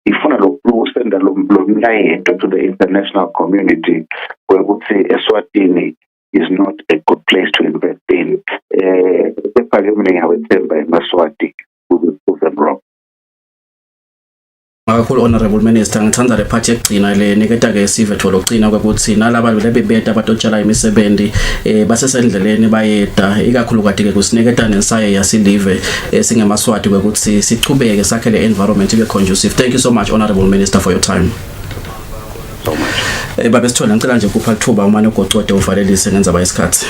S4: ifuna lokusenda lo mlayeto to the international community ukuthi Eswatini is not a good place to invest in. Ephakameni ngiyawethemba eMaswati kuze wrong.
S1: Kakhulu Honorable Minister, ngithanda le part yekugcina le niketa ke sivetho lokugcina ukuthi nalaba lebebeta abatotshala imisebenzi basesendleleni bayeda ikakhulu kade ke kusiniketa nensaye yasilive singeMaswati ukuthi sichubeke sakhe le environment ibe conducive. Thank you so much Honorable Minister for your time. Babe sithola ngicela nje kupha ithuba umane ugocode uvalelise ngenza isikhathi.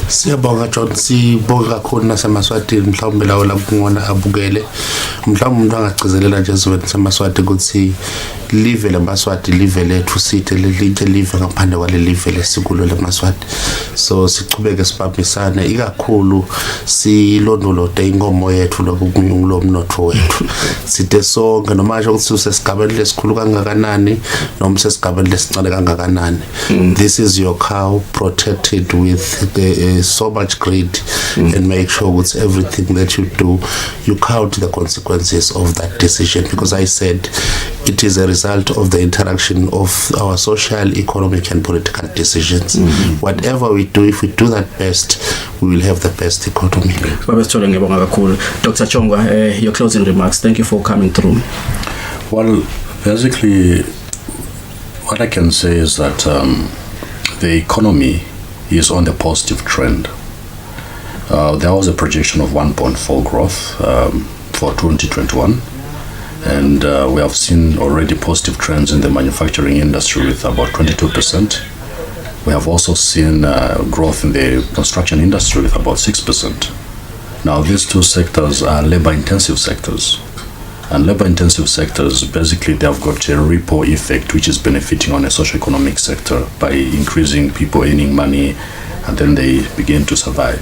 S3: Siyabonga John, sibonga kakhulu naseMaswati mhlawumbe lawo labungona abukele mhlawumbe umuntu angagcizelela nje ezweni seMaswati ukuthi live leMaswati live lethu sithe lelinye live ngaphandle kwale live lesikulo leMaswati. So sichubeke sibambisane ikakhulu silondoloze ingomo yethu lokukunyulo umnotho wethu. Sithe sonke noma nje ukuthi usesigabeni lesikhulu kangakanani noma sesigabeni lesincane kangakanani. This is your cow, protected with so much greed and make sure with everything that you do you count the consequences of that decision, because I said it is a result of the interaction of our social, economic and political decisions. Whatever we do, if we do that best, we will have the best economy.
S1: Dr. Chongwa, your closing remarks. Thank you for coming through.
S18: Well, basically what I can say is that the economy is on the positive trend. There was a projection of 1.4 growth for 2021, and we have seen already positive trends in the manufacturing industry with about 22%. We have also seen growth in the construction industry with about 6%. Now these two sectors are labor-intensive sectors. And labor-intensive sectors, basically, they have got a ripple effect, which is benefiting on a socio-economic sector by increasing people earning money, and then they begin to survive.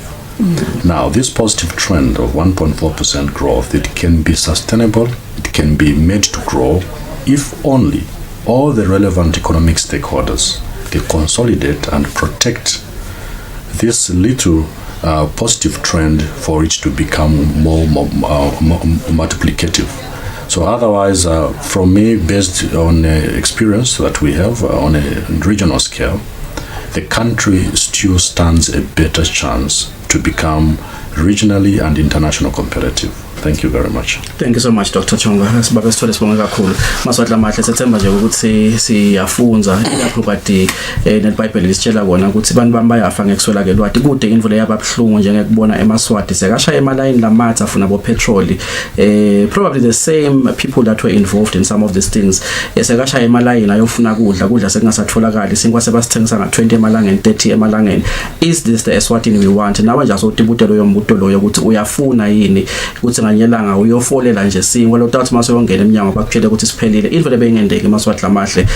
S18: Now, this positive trend of 1.4% growth, it can be sustainable, it can be made to grow if only all the relevant economic stakeholders they consolidate and protect this little positive trend for it to become more multiplicative. So otherwise, from me, based on experience that we have on a regional scale, the country still stands a better chance to become regionally and international competitive. Thank you very much.
S1: Thank you so much, Dr. Chonga. Sibaba sithole sibonga kakhulu. Maswati lamahle sethemba nje ukuthi siyafunza ilapho kade neBhayibheli lisitshela kona ukuthi abantu bami bayafa ngekuswela ke lwati kude imvula yababhlungu njengekubona eMaswati sekashaya emalayini lamatha afuna bo petrol. Probably the same people that were involved in some of these things. Sekashaya emalayini ayofuna kudla sekungasatholakala isinkwa sebasithengisa nga20 emalangeni 30 emalangeni. Is this the Eswatini we want? Nawe nje asotibutelo yombuto loyo ukuthi uyafuna yini ukuthi nganyelanga uyofolela nje singwe lo tathi mase yongena eminyango bakutshela ukuthi siphelile indlela beyingendeki Maswati lamahle.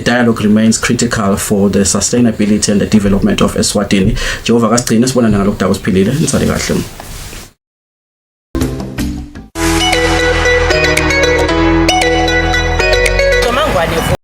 S1: Dialogue remains critical for the sustainability and the development of Eswatini. Jehova kasigcine sibona ngalokudaba siphilile nisale kahle.